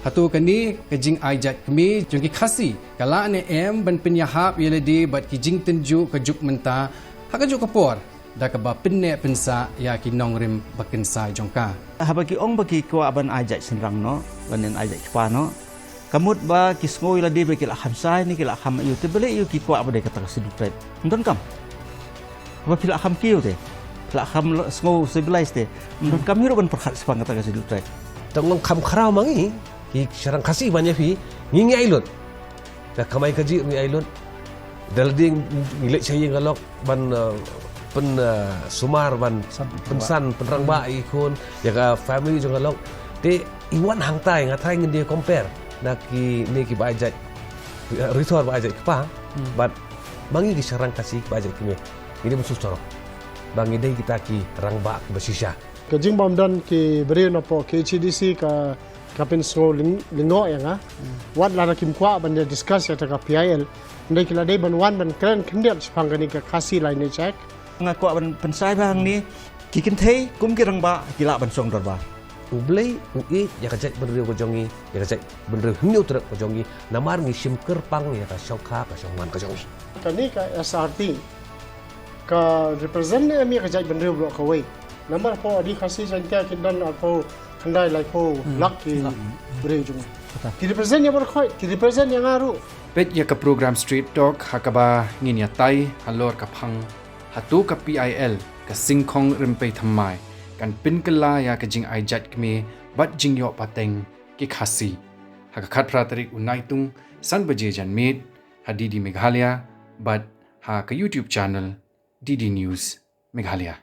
Hato kani ke Jingai Jait Kmie jong ki Khasi kala ne ban penyahap yeledi bat ki jing tenju ke juk menta hak juk kapor da ka ba pinne pensa ya ki nong rim bakin sai jongka habaki ong baki ko aban ajat senrang no banen ajat pa no kamut ba kisngoi la de be kila khamsai ni kila kham yu te bele yu ki ko abade kata sidupret ndon kam ba kila kham kiu te kila kham sngo civilized te ndon kam hiru ban perkhat sepang kata sidupret tong kham khrau mangi ki sarang Khasi banyak pi ngi ailun da kamai kaji ngi ailun dalding ngilek saya ngalok ban pen sumar ban pensan penrang ba ikun ya ka family jong ngalok te iwan hangtai ngatai ngi dia compare nak ki ni ki bajat resort bajat pa but bangi ki sarang Khasi bajat kini ini musuh corok bangi dai kita ki rang ba basisha ke jing bom dan ki beri no po ke HDC ka kapin so lingo yang wat la kim kwa ban discuss ya ta ka PIL ndai kila dai ban wan ban kren kendiat sepang kani ka Khasi lai ne check ngaku ban pensai bang ni kikin thei kum ki rang ba kila ban song dor ba ublei ui ya kajat benriu ko jongi ya kajat benriu hniu trek ko jongi namar ngi sim kerpang ya ka syongkha ka syongman ko jongi kani ka SRT ka represent ne mi kajat benriu bro ka wei namar po di Khasi jantia kindan apo kandai lai po lak ki beri jung ki represent ya ber khoi ki represent yang aru Peit ya ka program Street Talk hakaba ngin ïatai halor ka phang Hato ka PIL ka SYNGKHONG RYMPEI THYMMAI kan Pynkylla ya ka Jingai Jait Kmie bat Jingioh Pateng ki Khasi hakakat tarik Naitung san baje jan mit DD Meghalaya bat ha ka YouTube channel DD News Meghalaya